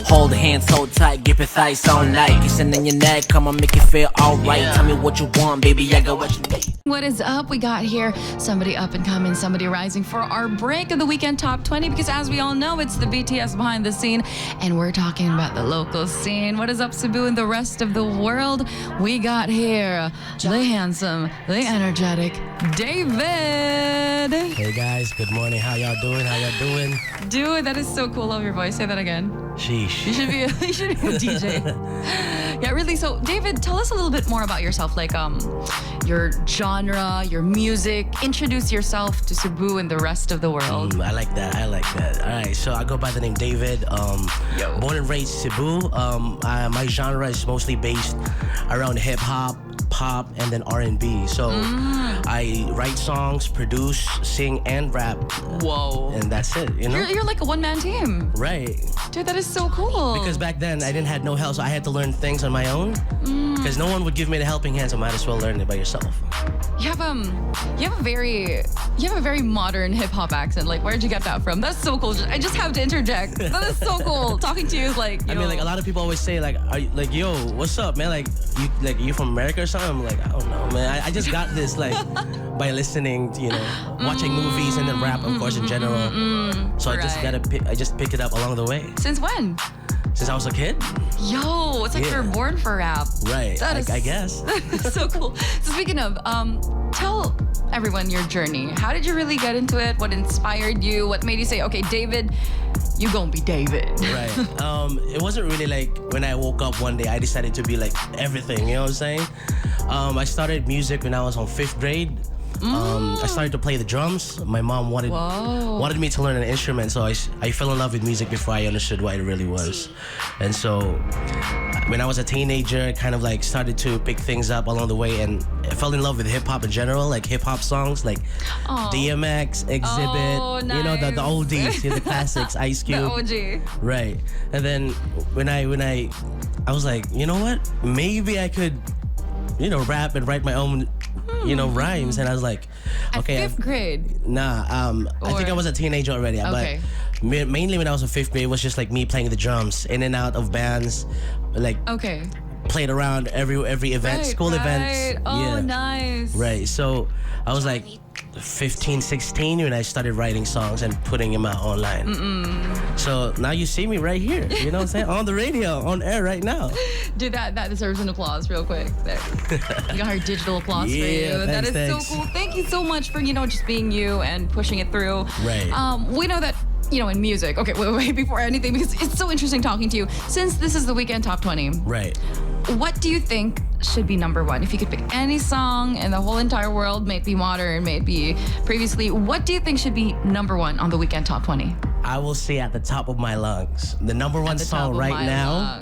Hold hands so tight, grip your thighs so night. Kissing in your neck, come on, make you feel alright. Tell me what you want, baby, I got what you need. What is up? We got here somebody up and coming, somebody rising for our break of the weekend top 20, because as we all know, it's the BTS behind the scene, and we're talking about the local scene. What is up, Cebu and the rest of the world? We got here the handsome, the energetic David. Hey guys, good morning. How y'all doing? Dude, that is so cool. Love your voice. Say that again. Sheesh. You should be a DJ. Yeah, really. So, David, tell us a little bit more about yourself, like your genre, your music. Introduce yourself to Cebu and the rest of the world. I like that. All right, so I go by the name David. Born and raised Cebu. My genre is mostly based around hip hop, pop, and then R&B. So I write songs, produce, sing, and rap. Whoa. And that's it, you know? You're like a one-man team. Right. Dude, that is so cool. Because back then, I didn't have no help, so I had to learn things on my own. Because no one would give me the helping hand, so might as well learn it by yourself. You have a very modern hip hop accent. Like, where'd you get that from? That's so cool. I just have to interject. That is so cool. Talking to you is like, I mean, like a lot of people always say, like, are you, like, yo, what's up, man? Like, you from America or something? I'm like, I don't know, man. I just got this like by listening, to, watching movies and then rap, of course, in general. So I just picked it up along the way. Since when? Since I was a kid. Yo, it's like you're born for rap. Right. I guess. So cool. So speaking of, tell everyone your journey. How did you really get into it? What inspired you? What made you say, okay, David, you gonna be David? Right. It wasn't really like when I woke up one day, I decided to be like everything, you know what I'm saying? I started music when I was on 5th grade. I started to play the drums. My mom wanted me to learn an instrument, so I fell in love with music before I understood what it really was. And so when I was a teenager, I kind of like started to pick things up along the way, and I fell in love with hip hop in general, like hip hop songs like DMX, Exhibit, the oldies, the classics, Ice Cube. The OG. Right. And then when I was like, you know what? Maybe I could, rap and write my own rhymes, and I was like, okay. At 5th grade? Nah, I think I was a teenager already. Okay. But mainly when I was in 5th grade, it was just like me playing the drums, in and out of bands, like played around every event, school events. Oh, nice. Right. So I was like 15, 16 when I started writing songs and putting them out online. So now you see me right here, you know what I'm saying? On the radio, on air right now. Dude, that deserves an applause real quick. There. We got our digital applause for you. Thanks, that is so cool. Thank you so much for, just being you and pushing it through. Right. We know that, in music. Okay, wait, before anything, because it's so interesting talking to you. Since this is the weekend top 20. Right. What do you think should be number one? If you could pick any song in the whole entire world, may it be modern, may it be previously, what do you think should be number one on the weekend top 20? I will say at the top of my lungs, the number one song right now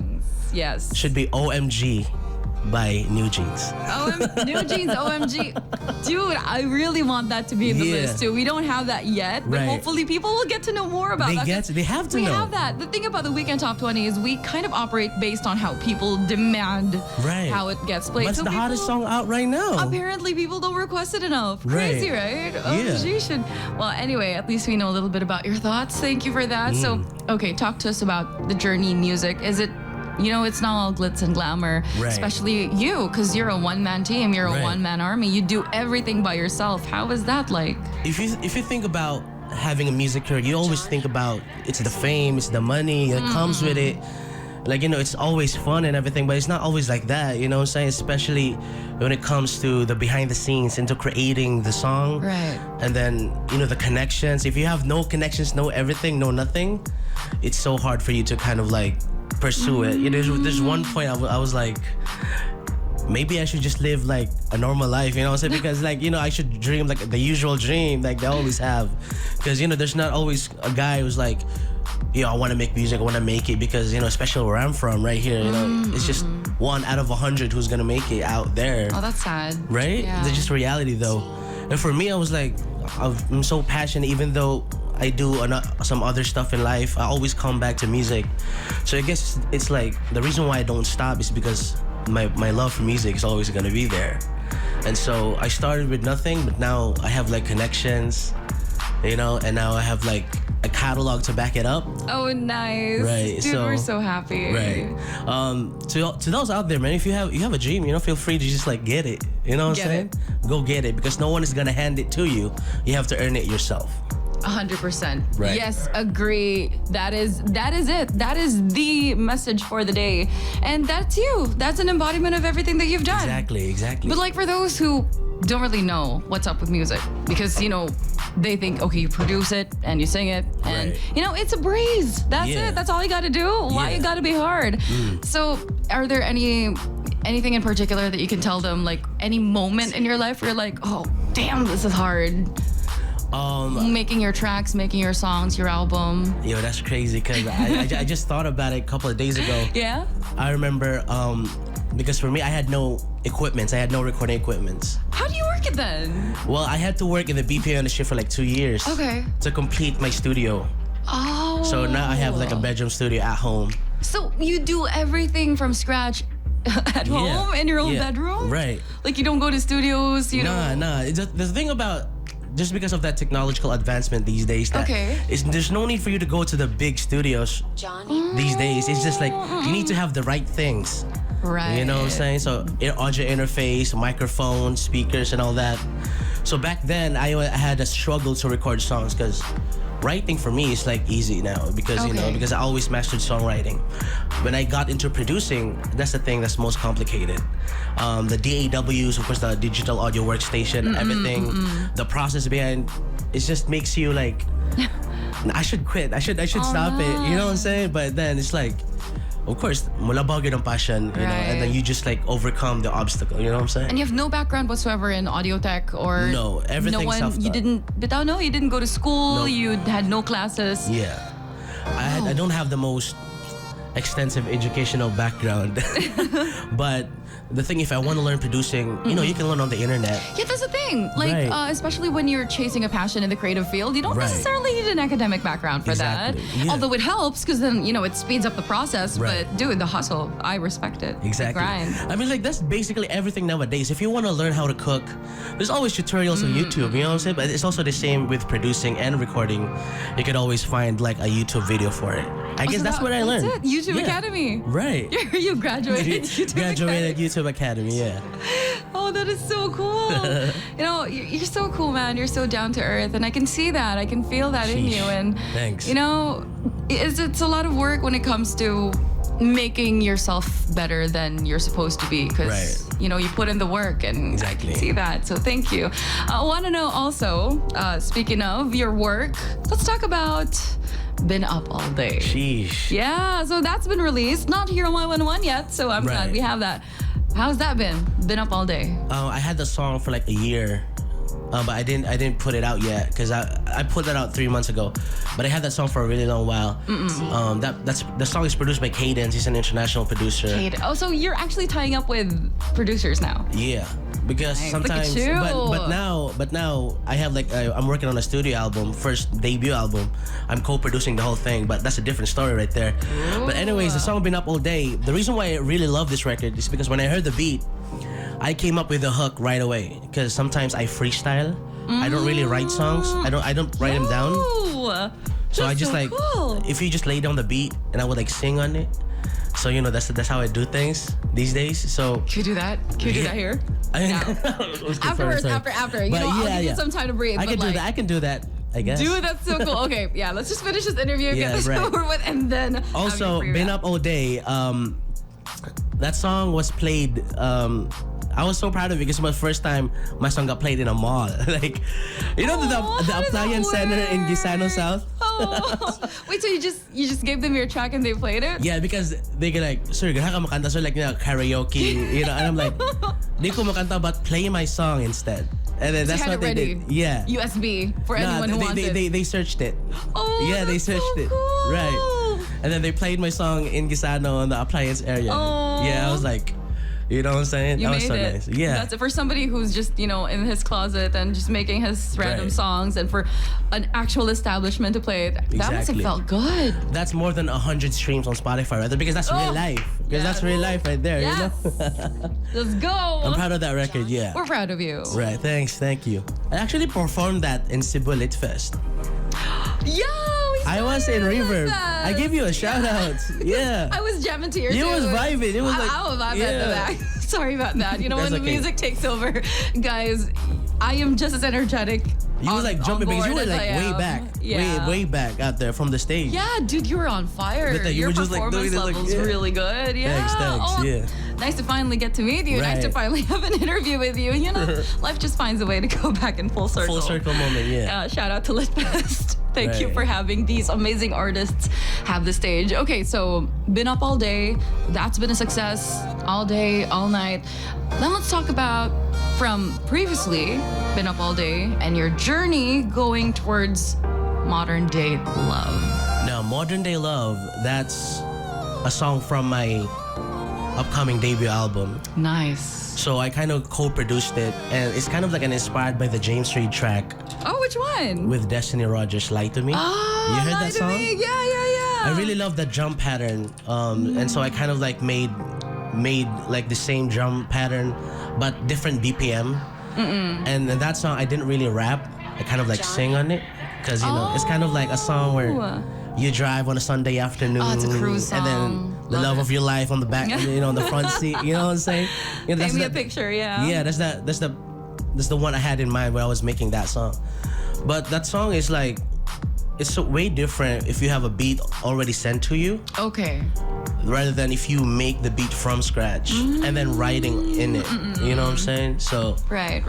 yes, should be OMG by New Jeans. New Jeans, OMG. Dude, I really want that to be in the list too. We don't have that yet, but hopefully people will get to know more about that. They have to know. We have that. The thing about the Weekend Top 20 is we kind of operate based on how people demand how it gets played. What's the hottest song out right now? Apparently people don't request it enough. Crazy, right? OMG should. Well, anyway, at least we know a little bit about your thoughts. Thank you for that. So, okay, talk to us about the journey in music. Is it it's not all glitz and glamour, especially you, because you're a one-man team, you're a one-man army. You do everything by yourself. How is that like? If you think about having a music career, you always think about it's the fame, it's the money that comes with it. Like, it's always fun and everything, but it's not always like that, you know what I'm saying? Especially when it comes to the behind the scenes, into creating the song. Right. And then, the connections. If you have no connections, no everything, no nothing, it's so hard for you to kind of like pursue it. There's one point I was like, maybe I should just live like a normal life, you know what I'm saying? Because like, I should dream like the usual dream like they always have. Because, there's not always a guy who's like, I want to make music, I want to make it, because, especially where I'm from, right here, it's just 1 out of 100 who's going to make it out there. Oh, that's sad. Right? Yeah. It's just reality though. And for me, I was like, I'm so passionate, even though I do some other stuff in life, I always come back to music. So I guess it's like the reason why I don't stop is because my love for music is always gonna be there. And so I started with nothing, but now I have like connections, you know, and now I have like a catalog to back it up. Oh, nice. Right, Dude, so- we're so happy. Right. To those out there, man, if you have a dream, you know, feel free to just like get it. You know what Get I'm saying? Go get it, because no one is gonna hand it to you. You have to earn it yourself. 100%. Right. Yes, agree. That is it. That is the message for the day. And that's you. That's an embodiment of everything that you've done. Exactly. But like for those who don't really know what's up with music, because, you know, they think, okay, you produce it and you sing it and, Right. you know, it's a breeze. That's Yeah. it. That's all you got to do. Why Yeah. you got to be hard? So are there anything in particular that you can tell them, like any moment in your life where you're like, oh, damn, this is hard? Making your tracks, making your songs, your album. Yo, that's crazy, because I just thought about it a couple of days ago. Yeah? I remember, because for me, I had no equipment. I had no recording equipment. How do you work it then? Well, I had to work in the BPO industry for like 2 years. Okay. To complete my studio. Oh. So now I have like a bedroom studio at home. So you do everything from scratch at home in your own bedroom? Right. Like you don't go to studios, you know? Nah. The thing about, just because of that technological advancement these days, that there's no need for you to go to the big studios these days. It's just like you need to have the right things. Right. You know what I'm saying? So audio interface, microphone, speakers, and all that. So back then, I had a struggle to record songs, because writing for me is like easy now, because you know, because I always mastered songwriting. When I got into producing, that's the thing that's most complicated. The DAWs, of course, the digital audio workstation, everything, the process behind, it just makes you like, I should quit. I should stop it. You know what I'm saying? But then it's like, of course, mulabag yun ang passion, you know, and then you just like overcome the obstacle. You know what I'm saying? And you have no background whatsoever in audio tech or No, everything's no one. self-taught. You didn't go to school. No. You had no classes. Yeah, I don't have the most extensive educational background, but the thing, if I want to learn producing, you know, you can learn on the internet. Yeah, that's the thing. Like, Right. especially when you're chasing a passion in the creative field, you don't Right. necessarily need an academic background for Exactly. that. Yeah. Although it helps, because then, you know, it speeds up the process. Right. But dude, the hustle, I respect it. Exactly. The grind. I mean, like, that's basically everything nowadays. If you want to learn how to cook, there's always tutorials on YouTube, you know what I'm saying? But it's also the same with producing and recording. You can always find like a YouTube video for it. I guess So that's what I learned. That's it. YouTube Yeah. Academy. Right. You graduated. YouTube Graduated Academy. YouTube Academy, yeah. Oh, that is so cool. You know, you're so cool, man. You're so down to earth, and I can see that. I can feel that in Sheesh. you. And Thanks. you know, it's a lot of work when it comes to making yourself better than you're supposed to be, because Right. you know you put in the work, and I Exactly. can see that. So thank you. I want to know also. Speaking of your work, let's talk about Been Up All Day. Sheesh. Yeah, so that's been released. Not here on Y11 yet, so I'm glad Right. we have that. How's that been? Been Up All Day. I had the song for like a year, but I didn't put it out yet, because I put that out 3 months ago. But I had that song for a really long while. That's the song is produced by Cadence. He's an international producer. Kate. Oh, so you're actually tying up with producers now. Yeah, because Nice. Look at sometimes, you. but now I have like I'm working on a studio album, first debut album. I'm co-producing the whole thing, but that's a different story right there. But anyways, the song Been Up All Day. The reason why I really love this record is because when I heard the beat, I came up with the hook right away. Because sometimes I freestyle. I don't really write songs. I don't write them down. Ooh, So I that's just so like, cool. if you just lay down the beat and I would like sing on it. So you know, that's how I do things these days. So Can we do that? Can we do that here? Afterwards, after. You But know, I'll yeah, give yeah. you some time to breathe. I but can do like, that. I can do that. I guess. Dude, that's so cool. Okay, yeah, let's just finish this interview, Yeah, get this right. over with, and then have Also, your free Been rap. Up All Day. That song was played. I was so proud of it because it was the first time my song got played in a mall. Like, you know, Oh, the how does that Appliance Center in work? Gisano South. Oh. Wait, so you just gave them your track and they played it? Yeah, because they get like, sir, gaha ka makanta, so like, you know, karaoke, you know, and I'm like, di ko makanta, but play my song instead. And then So that's you had what it they ready. did. Yeah. USB for Nah, anyone who wants it. they searched it. Oh, Yeah, they that's so searched it. cool. Right. And then they played my song in Gisano on the appliance area. Oh. Yeah, I was like, you know what I'm saying? You that was made so it. nice. Yeah. That's it for somebody who's just, you know, in his closet and just making his random Right. songs, and for an actual establishment to play it. That must have Exactly. felt good. That's more than 100 streams on Spotify, right there, because that's real Oh. life. Because Yeah. that's real life right there, Yes. you know? Let's go. I'm proud of that record, yeah. We're proud of you. Right, thanks, thank you. I actually performed that in Cebu Lit Fest. Yo, I was in Reverb. I gave you a shout out. Yeah. I was jamming to your You tune. was vibing. It was like I was vibing at the back. Sorry about that. You know, when That's the okay. music takes over, guys, I am just as energetic. You was like jumping because you were as like I way am. back, Yeah. way back out there from the stage. Yeah, dude, you were on fire. But, you Your were just, like, performance doing it, like, level's yeah. really good. Yeah. Thanks, yeah. Nice to finally get to meet you. Nice to Right. finally have an interview with you. You know, life just finds a way to go back in full circle. Full circle moment, yeah. Shout out to Litfest. Thank you Right. for having these amazing artists have the stage. Okay, so been up all day. That's been a success. All day, all night. Then let's talk about from previously been up all day and your journey going towards modern day love. Now, Modern Day Love, that's a song from my upcoming debut album. Nice. So I kind of co-produced it, and it's kind of like an inspired by the James Reid track Oh, which one? with Destiny Rogers, "Lie to Me." Oh, You heard Lie that to song? Me. Yeah. I really love that drum pattern, and so I kind of like made like the same drum pattern, but different BPM. And that song, I didn't really rap. I kind of like sing on it, because you know it's kind of like a song where you drive on a Sunday afternoon, Oh, it's a cruise and then song. the Love love it. of your life on the back, you know, on the front seat. You know what I'm saying? You know, Paint me a the- picture, yeah. Yeah, that's the one I had in mind when I was making that song. But that song is like, it's so way different if you have a beat already sent to you, Okay. rather than if you make the beat from scratch and then writing in it. You know what I'm saying? So Right.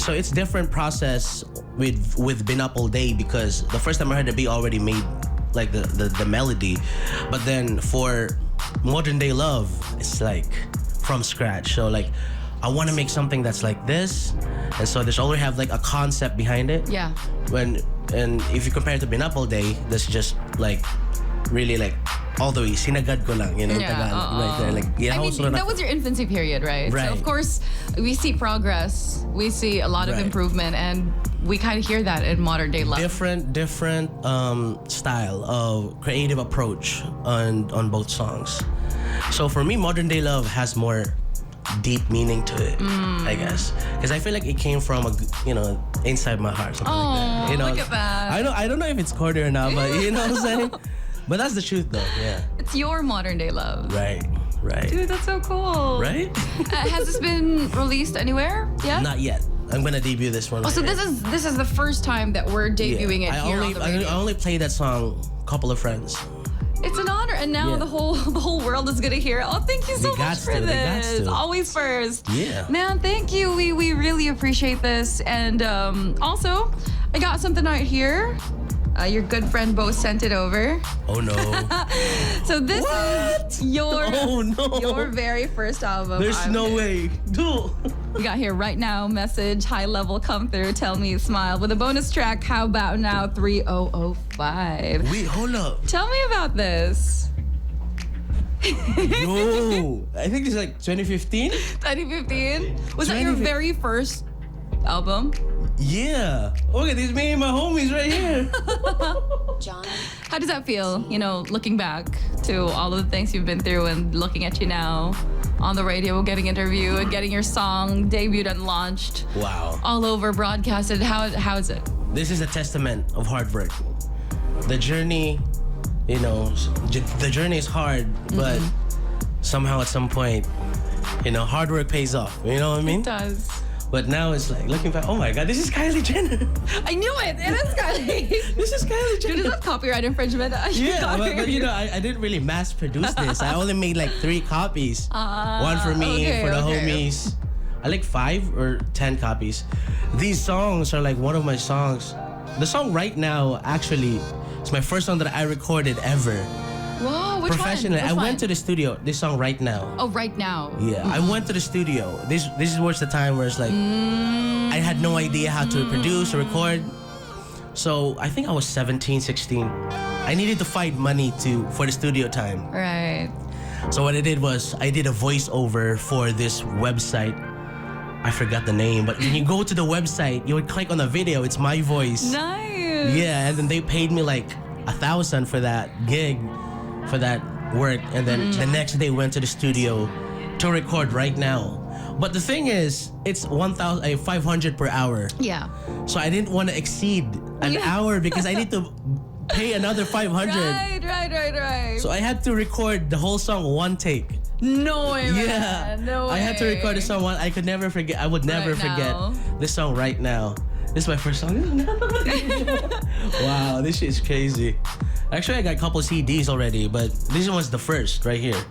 it's different process with Been Up All Day, because the first time I heard the beat, already made like the melody, but then for Modern Day Love, it's like from scratch. So like I want to make something that's like this, and so there's already have like a concept behind it. Yeah. And if you compare it to Been Up All Day, that's just like really like all the way sinagad ko lang, you know, Yeah, Tagalog, right there. Like I mean, that was your infancy period, right? Right. So of course, we see progress. We see a lot of Right. improvement, and we kind of hear that in modern day love. different style of creative approach on both songs. So for me, Modern Day Love has more deep meaning to it, I guess, because I feel like it came from inside my heart, something like that. You know, look at that. I don't know if it's corny or not, but you know what I'm saying. But that's the truth, though. Yeah. It's your modern day love. Right. Dude, that's so cool. Right. Has this been released anywhere yet? Not yet. I'm gonna debut this one. Oh, so right this is the first time that we're debuting it I here only on the radio. I only played that song a couple of friends. It's an honor, and now Yeah. the whole world is gonna hear it. Oh, thank you so They much gots for to, they gots this. to. Always first. Yeah. Man, thank you. We really appreciate this, and also, I got something out here. Your good friend Bo sent it over. Oh no. So this is your Oh no. your very first album. There's no way. Dude. We got here right now. Message high level come through. Tell me smile with a bonus track. How about now 3005? Wait, hold up. Tell me about this. Yo, I think it's like 2015. 2015. Was that your 2015? very first album? Yeah. Look at these, me and my homies right here. How does that feel? You know, looking back to all of the things you've been through and looking at you now on the radio, getting interviewed, getting your song debuted and launched Wow. all over, broadcasted. How is it? This is a testament of hard work. The journey, you know, the journey is hard, but somehow at some point, you know, hard work pays off. You know what I mean? It does. But now it's like looking back, oh my God, this is Kylie Jenner. I knew it. It is Kylie. This is Kylie Dude, is Jenner. that copyright infringement? Yeah, but you know, I didn't really mass produce this. I only made like 3 copies. One for me, okay, for the okay. homies. I like 5 or 10 copies. These songs are like one of my songs. The song right now, actually, it's my first song that I recorded ever. Whoa, which Professionally. one? I went to the studio, this song right now. Oh, right now. Yeah, I went to the studio. This was the time where it's like I had no idea how to produce or record. So I think I was 17, 16. I needed to find money for the studio time. Right. So what I did was I did a voiceover for this website. I forgot the name, but when you go to the website, you would click on the video. It's my voice. Nice. Yeah, and then they paid me like 1,000 for that gig, for that work, and then the next day went to the studio to record right now. But the thing is, it's 1,500 per hour. Yeah. So I didn't want to exceed an Yeah. hour because I need to pay another 500. Right. So I had to record the whole song one take. No way, man. Yeah. No way. I had to record the song one. I could never forget. I would never Right forget now. this song right now. This is my first song. Wow, this shit is crazy. Actually, I got a couple CDs already, but this one was the first right here.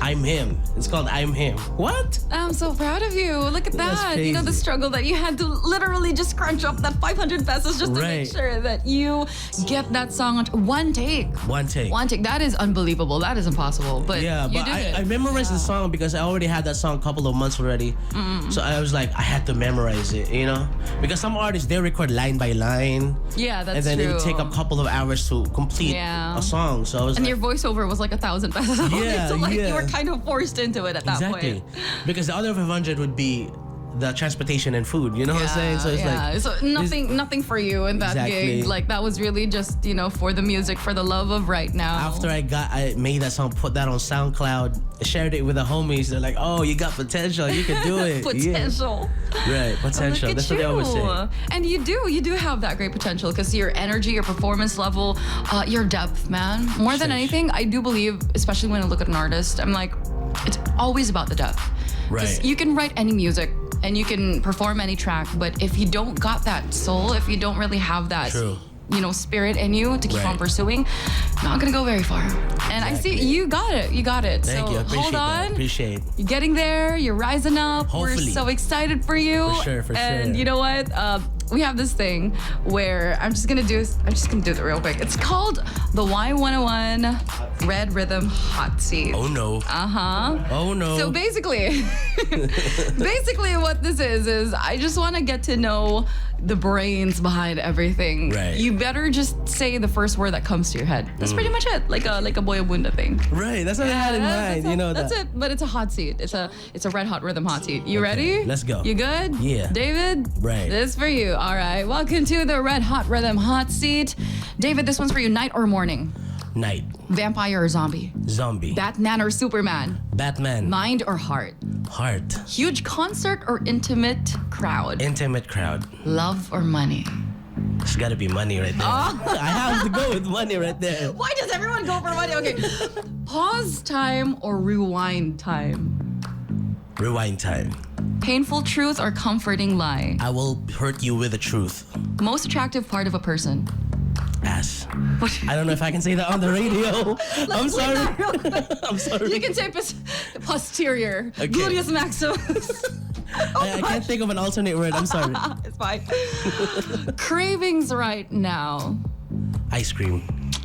I'm Him. It's called I'm Him. What? I'm so proud of you. Look at That's that. You know, the crazy. struggle that you had to literally just crunch up that 500 pesos just to Right. make sure that you get that song on one take. One take. One take. That is unbelievable. That is impossible. But Yeah, you but did it. I memorized the song because I already had that song a couple of months already. So I was like, I had to memorize it, you know? Because some artists, they record line by line. Yeah, that's and then true. it would take a couple of hours to complete Yeah. a song. So I was And like, your voiceover was like 1,000 pesos. Yeah, so like you yeah. were kind of forced into it at that exactly. point. Because the other 500 would be the transportation and food, you know what I'm saying? So it's like, so nothing for you in that Exactly. gig. Like that was really just, you know, for the music, for the love of right now. after I made that song, put that on SoundCloud, shared it with the homies. They're like, "Oh, you got potential. You can do it." potential. Yeah. Right, potential. Look at That's what they always say. And you do have that great potential because your energy, your performance level, your depth, man. More than Sheesh. anything, I do believe, especially when I look at an artist, I'm like, it's always about the depth. 'Cause Right. you can write any music and you can perform any track, but if you don't got that soul, if you don't really have that, True. you know, spirit in you to keep Right. on pursuing, not gonna go very far. And I see Exactly. you got it. You got it. Thank so you. I appreciate hold that. on. Appreciate. You're getting there. You're rising up. Hopefully. We're so excited for you. For And sure. you know what? We have this thing where I'm just gonna do it real quick. It's called the Y101 Red Rhythm Hot Seat. Oh no. Oh no. So basically, what this is I just want to get to know the brains behind everything. Right. You better just say the first word that comes to your head. That's pretty much it. Like a Boya Bunda thing. Right, that's what I had in mind. You know that. That's it. But it's a hot seat. It's a red hot rhythm hot seat. You ready? let's go. You good? Yeah. David? Right. This is for you. All right. Welcome to the red hot rhythm hot seat. David, this one's for you. Night or morning? Night. Vampire or zombie? Zombie. Batman or Superman? Batman. Mind or heart? Heart. Huge concert or intimate crowd? Intimate crowd. Love or money? It's gotta be money right there. I have to go with money right there. Why does everyone go for money? Okay. Pause time or rewind time? Rewind time. Painful truth or comforting lie? I will hurt you with the truth. Most attractive part of a person? Ass. I don't know if I can say that on the radio. I'm sorry. I'm sorry. You can say posterior. Okay. Gluteus maximus. I can't think of an alternate word. I'm sorry. It's fine. Cravings right now. Ice cream.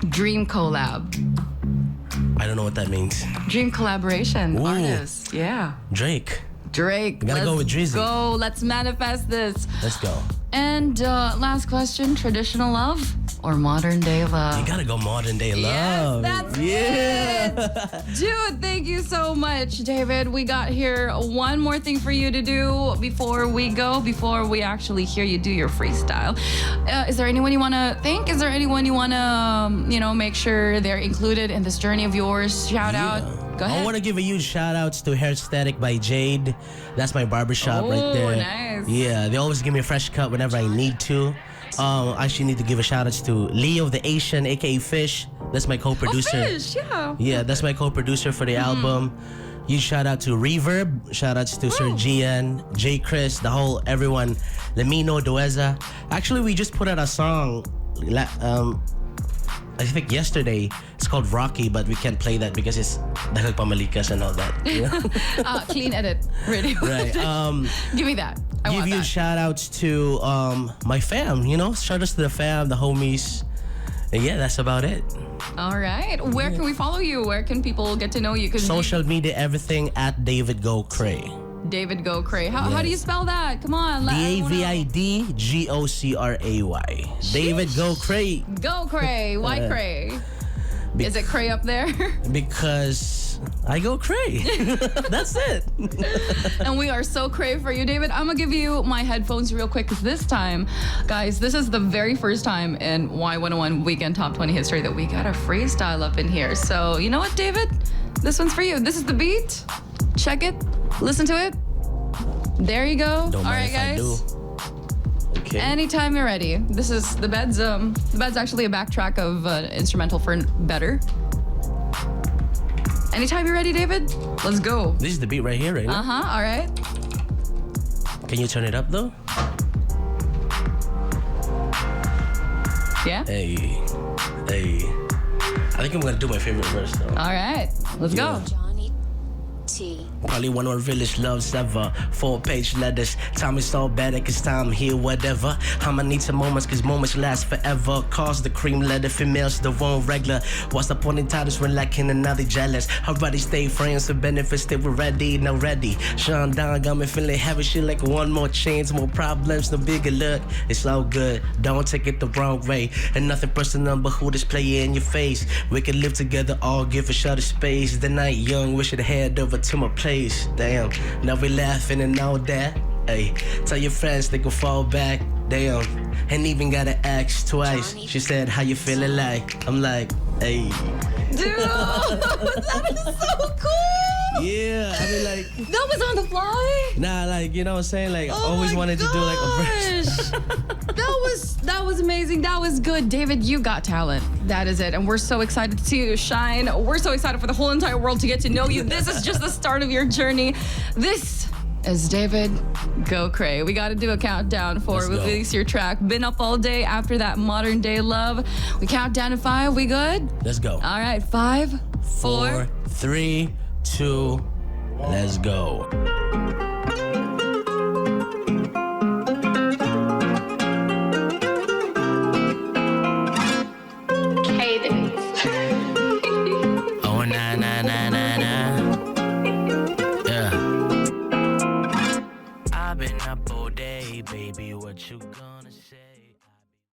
Dream collab. I don't know what that means. Dream collaboration. Ooh. Artists. Yeah. Drake. Drake. Gotta go with Drizzy. Go. Let's manifest this. Let's go. And last question: traditional love or modern day love? You gotta go modern day Yes, love. that's yeah. Dude, thank you so much, David. We got here one more thing for you to do before we actually hear you do your freestyle. Is there anyone you want to thank? Is there anyone you want to, make sure they're included in this journey of yours? Shout out. Go ahead. I want to give a huge shout outs to Hair Aesthetic by Jade. That's my barbershop right Oh, there. nice. Yeah, they always give me a fresh cut whenever I need to. I actually need to give a shout outs to Leo the Asian, aka Fish. That's my co-producer. Fish, yeah. Yeah, that's my co-producer for the album. Huge shout out to Reverb. Shout outs to Sir Gian, J. Chris, everyone. Lemino, Doeza. Actually, we just put out a song. I think yesterday. It's called Rocky, but we can't play that because it's dahil pamalikas and all that. You know? Clean edit radio. Right. Give me that. I Give want you that. shout outs to my fam. Shout outs to the fam, the homies. And yeah, that's about it. All right. Where can we follow you? Where can people get to know you? 'Cause Social media, everything at David Go Cray. David Go Cray. How do you spell that? Come on. DAVIDGOCRAY. David Go Cray. Go Cray. Why Cray? Is it Cray up there? Because I go cray. That's it. And we are so crave for you, David. I'm gonna give you my headphones real quick because this time, guys, this is the very first time in Y101 Weekend Top 20 history that we got a freestyle up in here. So you know what, David? This one's for you. This is the beat. Check it. Listen to it. There you go. Don't All mind right, if I guys. do. Okay. Anytime you're ready. This is the bed's actually a backtrack of instrumental for Better. Anytime you're ready, David. Let's go. This is the beat right here, right now? All right. Can you turn it up though? Yeah. Hey. I think I'm gonna do my favorite verse though. All right. Let's go. Johnny T. Probably one of the realest loves ever. 4-page letters. Time is all better cause time here, whatever. I'ma need some moments cause moments last forever. Cause the cream letter, females the wrong regular. What's the point in titles when lacking another jealous? Already stay friends with benefits, they were ready, no ready. Sean Don got me feeling heavy, shit like one more chance, more problems, no bigger look. It's all good, don't take it the wrong way. And nothing personal but who display it in your face. We can live together, all give each other space. The night young, wish it head over to my place. Damn, now we laughing and all that. Hey, tell your friends they can fall back. Damn, ain't even gotta ask twice. She said, how you feeling like? I'm like, hey. Dude, that is so cool. Yeah, I mean like. That was on the fly. Nah, like, you know what I'm saying? Like, I Oh always my wanted to do like a verse. That was amazing. That was good. David, you got talent. That is it. And we're so excited to see you shine. We're so excited for the whole entire world to get to know you. This is just the start of your journey. This is David Go Cray. We got to do a countdown for Let's go. release your track. Been up all day after that modern day love. We count down to 5. We good? Let's go. All right. 5, 4. 3, 2, let's go.